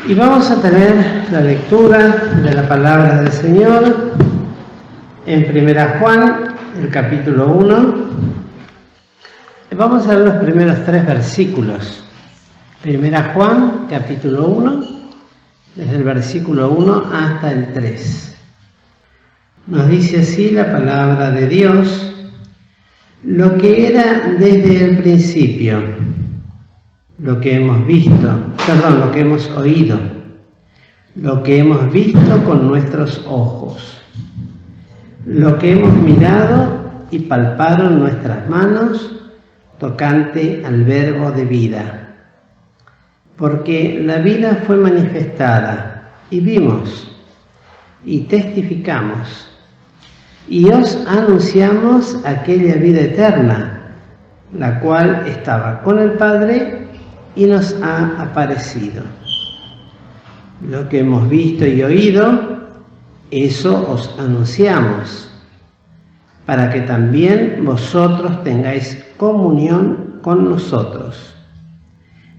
Y vamos a tener la lectura de la palabra del Señor en 1 Juan, el capítulo 1. Vamos a ver los primeros 3 versículos. 1 Juan, capítulo 1, desde el versículo 1 hasta el 3. Nos dice así la palabra de Dios: lo que era desde el principio, lo que hemos oído, lo que hemos visto con nuestros ojos, lo que hemos mirado y palparon nuestras manos tocante al verbo de vida. Porque la vida fue manifestada y vimos y testificamos y os anunciamos aquella vida eterna, la cual estaba con el Padre y nos ha aparecido. Lo que hemos visto y oído, eso os anunciamos, para que también vosotros tengáis comunión con nosotros.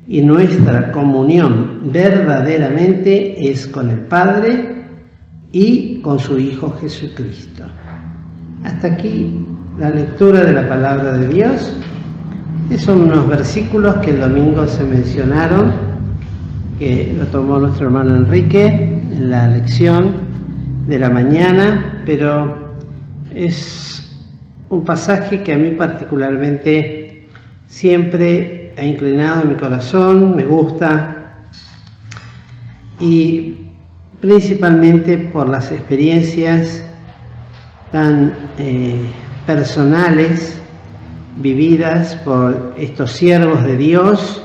Y nuestra comunión verdaderamente es con el Padre y con su Hijo Jesucristo. Hasta aquí la lectura de la palabra de Dios. Son unos versículos que el domingo se mencionaron, que lo tomó nuestro hermano Enrique en la lección de la mañana, pero es un pasaje que a mí particularmente siempre ha inclinado mi corazón, me gusta, y principalmente por las experiencias tan personales vividas por estos siervos de Dios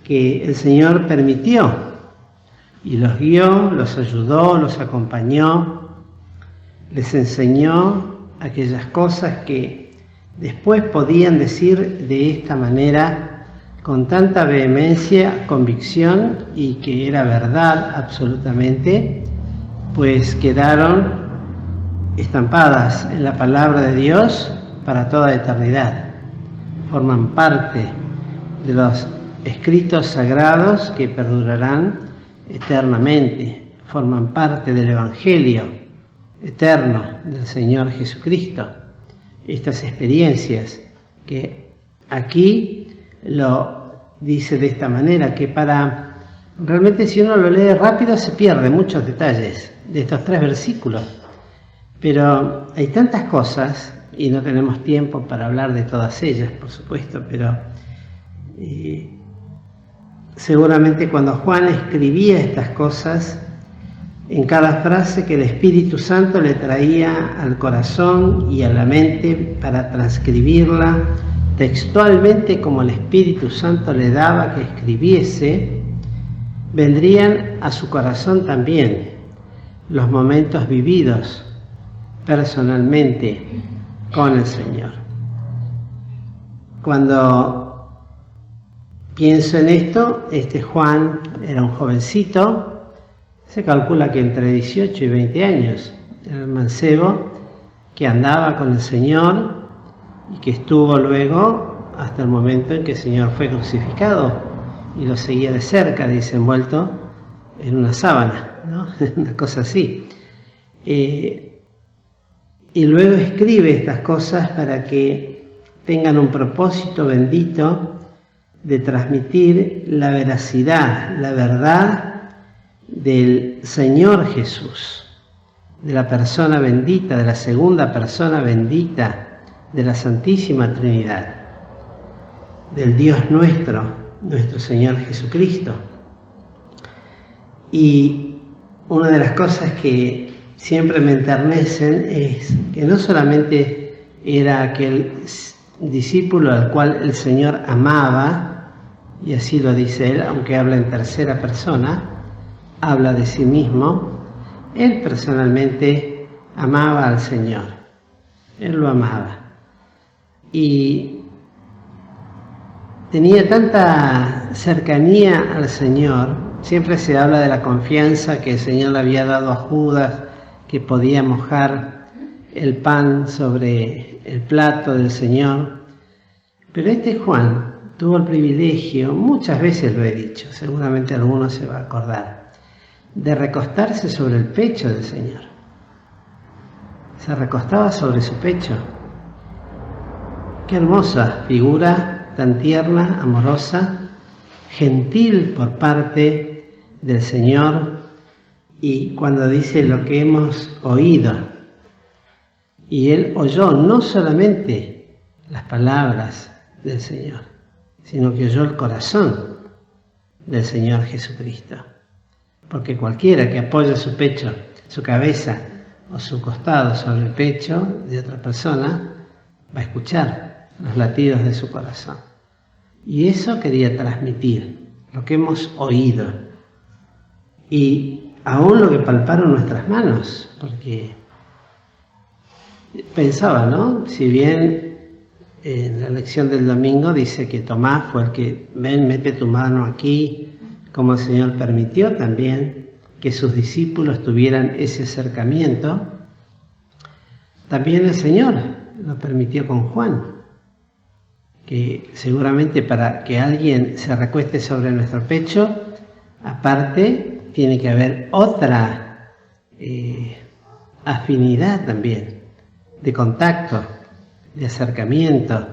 que el Señor permitió y los guió, los ayudó, los acompañó, les enseñó aquellas cosas que después podían decir de esta manera con tanta vehemencia, convicción, y que era verdad absolutamente, pues quedaron estampadas en la palabra de Dios para toda eternidad. Forman parte de los escritos sagrados que perdurarán eternamente. Forman parte del Evangelio eterno del Señor Jesucristo. Estas experiencias que aquí lo dice de esta manera, que realmente si uno lo lee rápido se pierde muchos detalles de estos 3 versículos. Pero hay tantas cosas, y no tenemos tiempo para hablar de todas ellas, por supuesto, pero seguramente cuando Juan escribía estas cosas, en cada frase que el Espíritu Santo le traía al corazón y a la mente para transcribirla textualmente como el Espíritu Santo le daba que escribiese, vendrían a su corazón también los momentos vividos personalmente con el Señor. Cuando pienso en esto, Juan era un jovencito, se calcula que entre 18 y 20 años, era un mancebo que andaba con el Señor y que estuvo luego hasta el momento en que el Señor fue crucificado y lo seguía de cerca, dice, envuelto en una sábana, ¿no? Una cosa así. Y luego escribe estas cosas para que tengan un propósito bendito de transmitir la veracidad, la verdad del Señor Jesús, de la persona bendita, de la segunda persona bendita de la Santísima Trinidad, del Dios nuestro Señor Jesucristo. Y una de las cosas que siempre me enternecen es que no solamente era aquel discípulo al cual el Señor amaba, y así lo dice él, aunque habla en tercera persona, habla de sí mismo, él personalmente amaba al Señor, él lo amaba, y tenía tanta cercanía al Señor. Siempre se habla de la confianza que el Señor le había dado a Judas, que podía mojar el pan sobre el plato del Señor. Pero Juan tuvo el privilegio, muchas veces lo he dicho, seguramente alguno se va a acordar, de recostarse sobre el pecho del Señor. Se recostaba sobre su pecho. Qué hermosa figura, tan tierna, amorosa, gentil por parte del Señor. Y cuando dice lo que hemos oído, y Él oyó no solamente las palabras del Señor, sino que oyó el corazón del Señor Jesucristo. Porque cualquiera que apoya su pecho, su cabeza o su costado sobre el pecho de otra persona, va a escuchar los latidos de su corazón. Y eso quería transmitir, lo que hemos oído. Y aún lo que palparon nuestras manos, porque pensaba, ¿no? Si bien en la lección del domingo dice que Tomás fue el que, ven, mete tu mano aquí, como el Señor permitió también que sus discípulos tuvieran ese acercamiento, también el Señor lo permitió con Juan, que seguramente para que alguien se recueste sobre nuestro pecho, aparte tiene que haber otra afinidad también, de contacto, de acercamiento.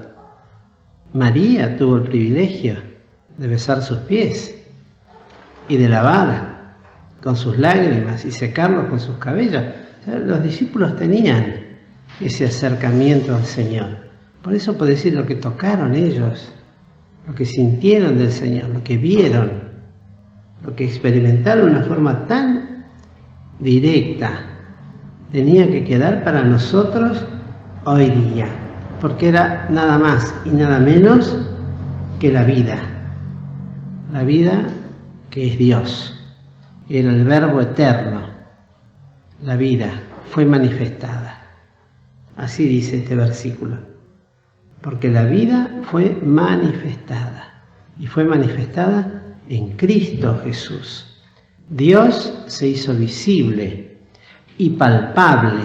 María tuvo el privilegio de besar sus pies y de lavar con sus lágrimas y secarlos con sus cabellos. O sea, los discípulos tenían ese acercamiento al Señor. Por eso puedo decir lo que tocaron ellos, lo que sintieron del Señor, lo que vieron, lo que experimentaron de una forma tan directa, tenía que quedar para nosotros hoy día, porque era nada más y nada menos que la vida que es Dios, era el Verbo eterno, la vida fue manifestada. Así dice este versículo, porque la vida fue manifestada, y fue manifestada en Cristo Jesús. Dios se hizo visible y palpable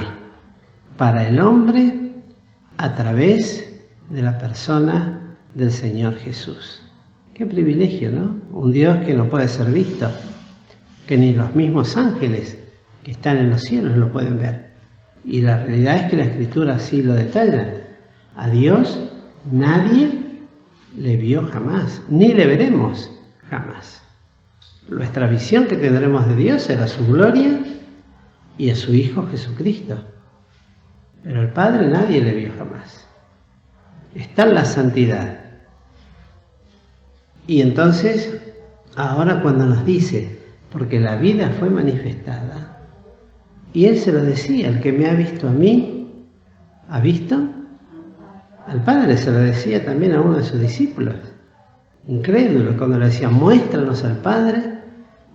para el hombre a través de la persona del Señor Jesús. Qué privilegio, ¿no? Un Dios que no puede ser visto, que ni los mismos ángeles que están en los cielos lo pueden ver. Y la realidad es que la Escritura así lo detalla. A Dios nadie le vio jamás, ni le veremos jamás. Nuestra visión que tendremos de Dios será su gloria y a su Hijo Jesucristo. Pero al Padre nadie le vio jamás. Está en la santidad. Y entonces, ahora cuando nos dice, porque la vida fue manifestada, y Él se lo decía, el que me ha visto a mí, ¿ha visto? Al Padre se lo decía también a uno de sus discípulos, incrédulo, cuando le decía, muéstranos al Padre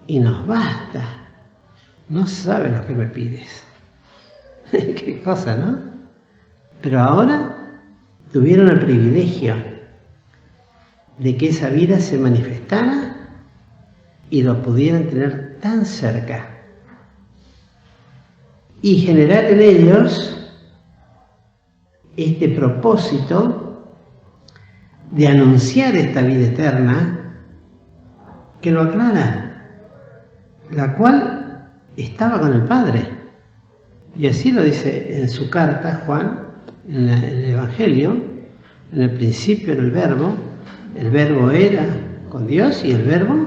y nos basta. No sabes lo que me pides. Qué cosa, ¿no? Pero ahora tuvieron el privilegio de que esa vida se manifestara y lo pudieran tener tan cerca y generar en ellos este propósito de anunciar esta vida eterna que lo aclara, la cual estaba con el Padre. Y así lo dice en su carta Juan, en el Evangelio, en el principio era el Verbo era con Dios y el Verbo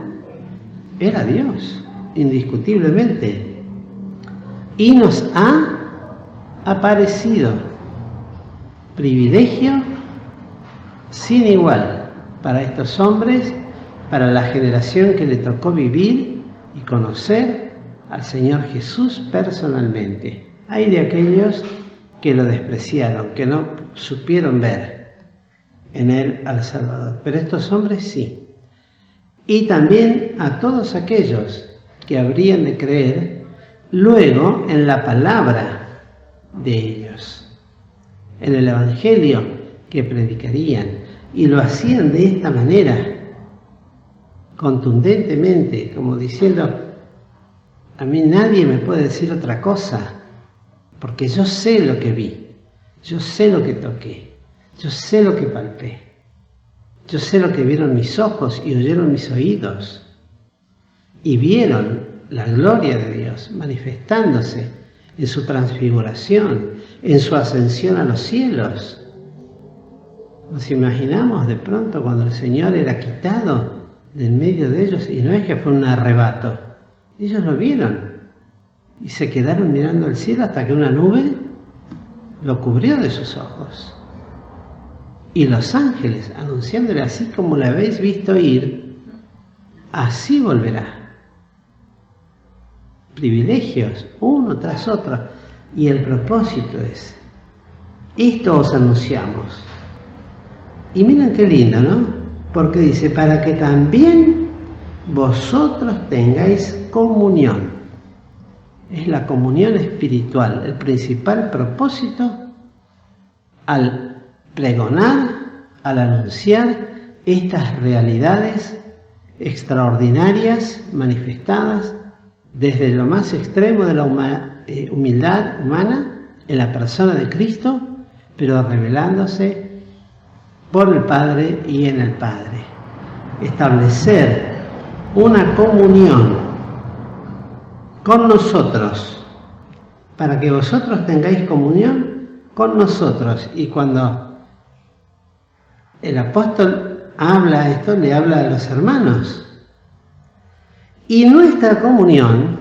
era Dios, indiscutiblemente. Y nos ha aparecido, privilegio sin igual para estos hombres, para la generación que le tocó vivir y conocer al Señor Jesús personalmente. Hay de aquellos que lo despreciaron, que no supieron ver en Él al Salvador, pero estos hombres sí. Y también a todos aquellos que habrían de creer luego en la palabra de ellos, en el Evangelio que predicarían, y lo hacían de esta manera, contundentemente, como diciendo, a mí nadie me puede decir otra cosa, porque yo sé lo que vi, yo sé lo que toqué, yo sé lo que palpé. Yo sé lo que vieron mis ojos y oyeron mis oídos. Y vieron la gloria de Dios manifestándose en su transfiguración, en su ascensión a los cielos. Nos imaginamos de pronto cuando el Señor era quitado de en medio de ellos, y no es que fue un arrebato, ellos lo vieron y se quedaron mirando al cielo hasta que una nube lo cubrió de sus ojos. Y los ángeles anunciándole: así como le habéis visto ir, así volverá. Privilegios, uno tras otro. Y el propósito es: esto os anunciamos. Y miren qué lindo, ¿no? Porque dice: para que también vosotros tengáis comunión. Es la comunión espiritual, el principal propósito al pregonar, al anunciar estas realidades extraordinarias manifestadas desde lo más extremo de la humildad humana en la persona de Cristo, pero revelándose por el Padre y en el Padre. Establecer una comunión con nosotros, para que vosotros tengáis comunión con nosotros. Y cuando el apóstol habla esto, le habla a los hermanos. Y nuestra comunión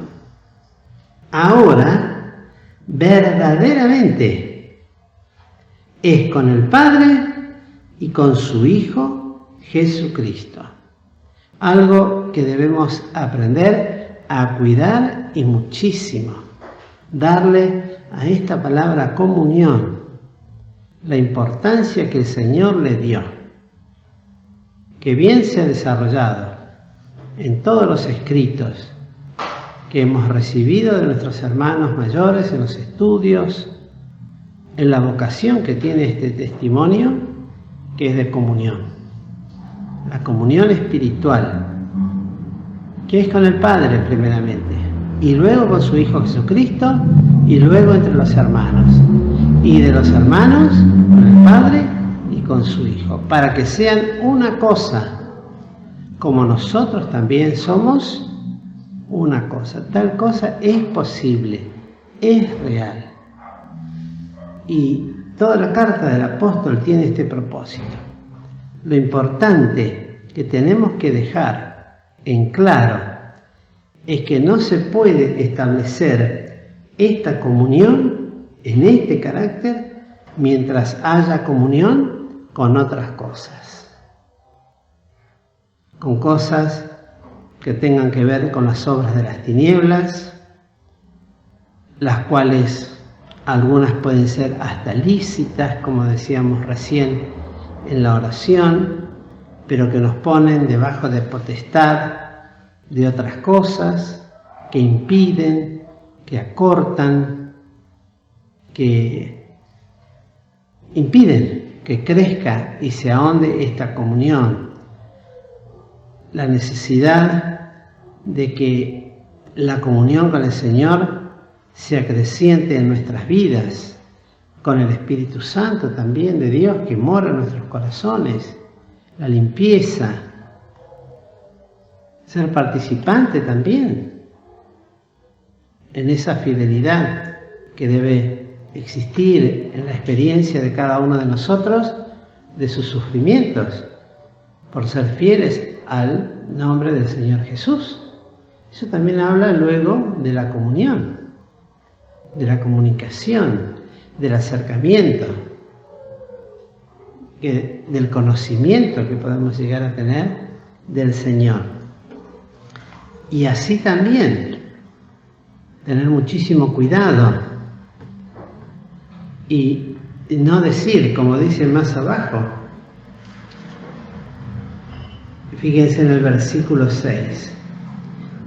ahora verdaderamente es con el Padre y con su Hijo Jesucristo. Algo que debemos aprender a cuidar y muchísimo. Darle a esta palabra comunión la importancia que el Señor le dio. Que bien se ha desarrollado en todos los escritos que hemos recibido de nuestros hermanos mayores, en los estudios, en la vocación que tiene este testimonio, que es de comunión. La comunión espiritual, que es con el Padre primeramente, y luego con su Hijo Jesucristo, y luego entre los hermanos, y de los hermanos con el Padre y con su Hijo, para que sean una cosa, como nosotros también somos una cosa. Tal cosa es posible, es real. Y toda la carta del apóstol tiene este propósito. Lo importante que tenemos que dejar en claro es que no se puede establecer esta comunión en este carácter mientras haya comunión con otras cosas. Con cosas que tengan que ver con las obras de las tinieblas, las cuales algunas pueden ser hasta lícitas, como decíamos recién en la oración, pero que nos ponen debajo de potestad de otras cosas, que impiden, que acortan, que impiden que crezca y se ahonde esta comunión. La necesidad de que la comunión con el Señor sea creciente en nuestras vidas, con el Espíritu Santo también de Dios que mora en nuestros corazones, la limpieza, ser participante también en esa fidelidad que debe existir en la experiencia de cada uno de nosotros, de sus sufrimientos, por ser fieles al nombre del Señor Jesús. Eso también habla luego de la comunión, de la comunicación, del acercamiento, del conocimiento que podemos llegar a tener del Señor. Y así también tener muchísimo cuidado y no decir, como dice más abajo, fíjense en el versículo 6.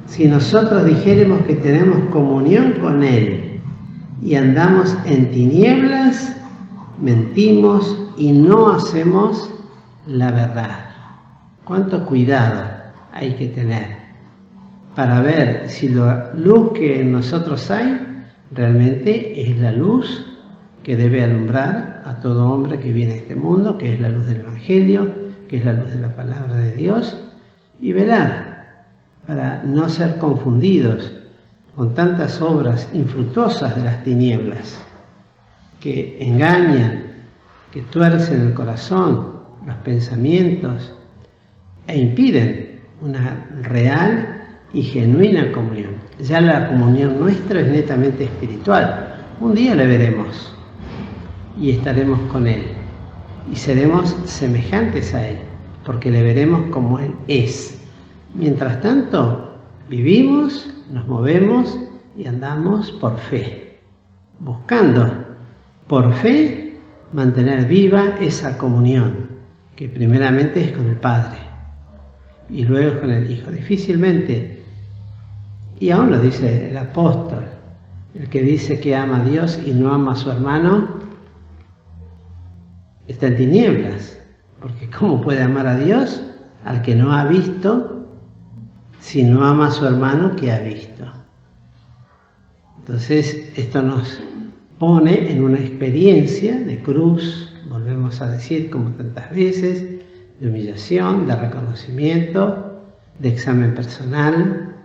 Si nosotros dijéremos que tenemos comunión con Él y andamos en tinieblas, mentimos y no hacemos la verdad. ¿Cuánto cuidado hay que tener para ver si la luz que en nosotros hay realmente es la luz que debe alumbrar a todo hombre que viene a este mundo, que es la luz del Evangelio, que es la luz de la palabra de Dios, y velar para no ser confundidos con tantas obras infructuosas de las tinieblas que engañan, que tuercen el corazón, los pensamientos e impiden una real y genuina comunión. Ya la comunión nuestra es netamente espiritual. Un día le veremos y estaremos con Él y seremos semejantes a Él, porque le veremos como Él es. Mientras tanto, vivimos, nos movemos y andamos por fe, buscando por fe mantener viva esa comunión, que primeramente es con el Padre y luego con el Hijo. Difícilmente, y aún lo dice el apóstol, el que dice que ama a Dios y no ama a su hermano, está en tinieblas, porque ¿cómo puede amar a Dios al que no ha visto si no ama a su hermano que ha visto? Entonces esto nos pone en una experiencia de cruz, volvemos a decir como tantas veces, de humillación, de reconocimiento, de examen personal,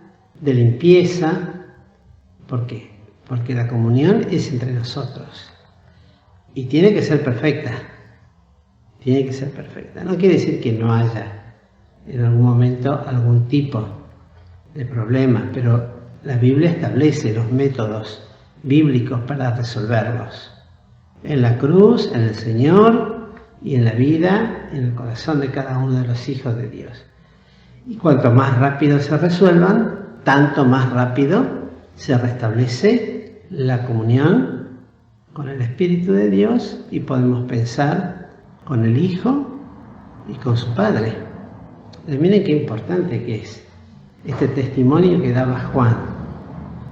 de limpieza. ¿Por qué? Porque la comunión es entre nosotros y tiene que ser perfecta. Tiene que ser perfecta. No quiere decir que no haya en algún momento algún tipo de problema, pero la Biblia establece los métodos bíblicos para resolverlos. En la cruz, en el Señor y en la vida, en el corazón de cada uno de los hijos de Dios. Y cuanto más rápido se resuelvan, tanto más rápido se restablece la comunión con el Espíritu de Dios y podemos pensar con el Hijo y con su Padre. Miren qué importante que es este testimonio que daba Juan,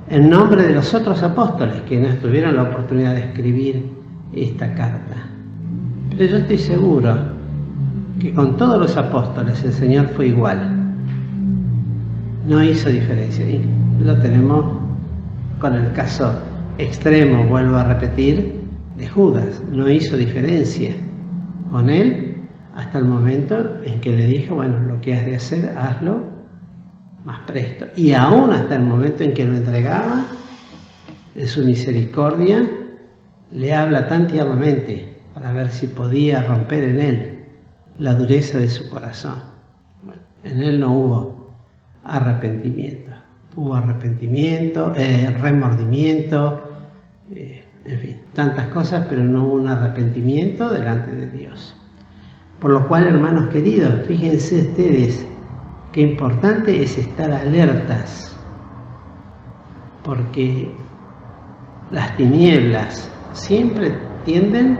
en nombre de los otros apóstoles que no tuvieron la oportunidad de escribir esta carta. Pero yo estoy seguro que con todos los apóstoles el Señor fue igual. No hizo diferencia. Y lo tenemos con el caso extremo, vuelvo a repetir, de Judas. No hizo diferencia con él hasta el momento en que le dijo, bueno, lo que has de hacer, hazlo más presto. Y aún hasta el momento en que lo entregaba, en su misericordia, le habla tan tiernamente para ver si podía romper en él la dureza de su corazón. Bueno, en él no hubo arrepentimiento. Hubo arrepentimiento, remordimiento, en fin, tantas cosas, pero no hubo un arrepentimiento delante de Dios. Por lo cual, hermanos queridos, fíjense ustedes qué importante es estar alertas, porque las tinieblas siempre tienden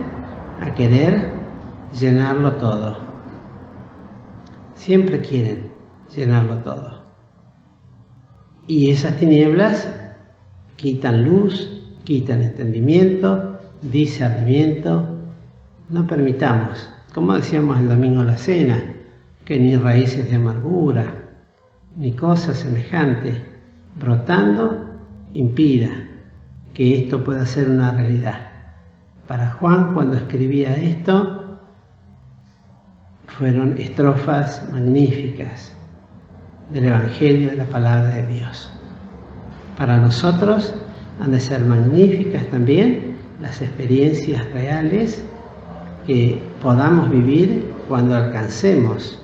a querer llenarlo todo. Siempre quieren llenarlo todo. Y esas tinieblas quitan luz, quitan entendimiento, discernimiento. No permitamos, como decíamos el domingo en la cena, que ni raíces de amargura, ni cosas semejantes brotando impida que esto pueda ser una realidad. Para Juan, cuando escribía esto, fueron estrofas magníficas del Evangelio de la Palabra de Dios. Para nosotros han de ser magníficas también las experiencias reales que podamos vivir cuando alcancemos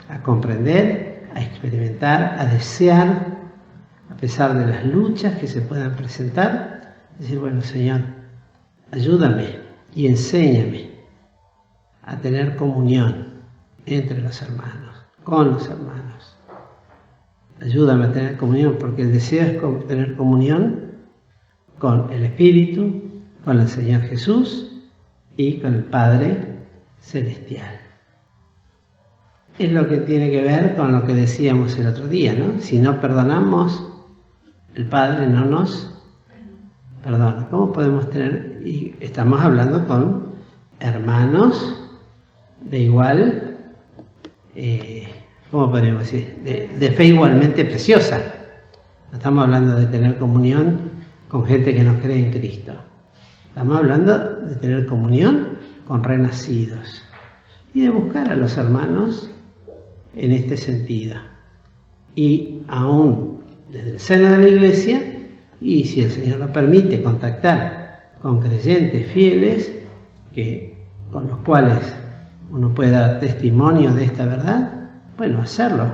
a comprender, a experimentar, a desear, a pesar de las luchas que se puedan presentar, decir, bueno, Señor, ayúdame y enséñame a tener comunión entre los hermanos, con los hermanos. Ayúdame a tener comunión, porque el deseo es tener comunión con el Espíritu, con el Señor Jesús y con el Padre Celestial. Es lo que tiene que ver con lo que decíamos el otro día, ¿no? Si no perdonamos, el Padre no nos perdona. ¿Cómo podemos tener? Y estamos hablando con hermanos de igual, ¿cómo podemos decir? De fe igualmente preciosa. No estamos hablando de tener comunión con gente que no cree en Cristo. Estamos hablando de tener comunión con renacidos. y de buscar a los hermanos en este sentido. Y aún desde el seno de la Iglesia, y si el Señor lo permite, contactar con creyentes fieles con los cuales uno puede dar testimonio de esta verdad, bueno, hacerlo,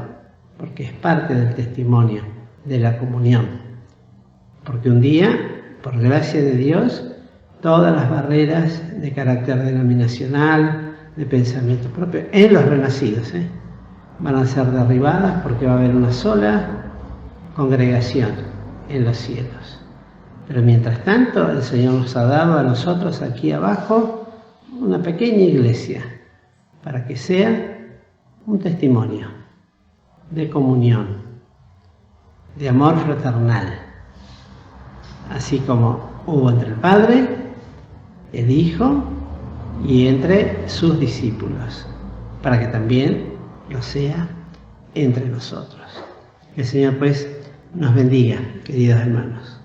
porque es parte del testimonio de la comunión. Porque un día, por gracia de Dios, todas las barreras de carácter denominacional, de pensamiento propio, en los renacidos, van a ser derribadas porque va a haber una sola congregación en los cielos. Pero mientras tanto, el Señor nos ha dado a nosotros aquí abajo una pequeña iglesia para que sea un testimonio de comunión, de amor fraternal, así como hubo entre el Padre, el Hijo y entre sus discípulos, para que también lo sea entre nosotros. Que el Señor pues nos bendiga, queridos hermanos.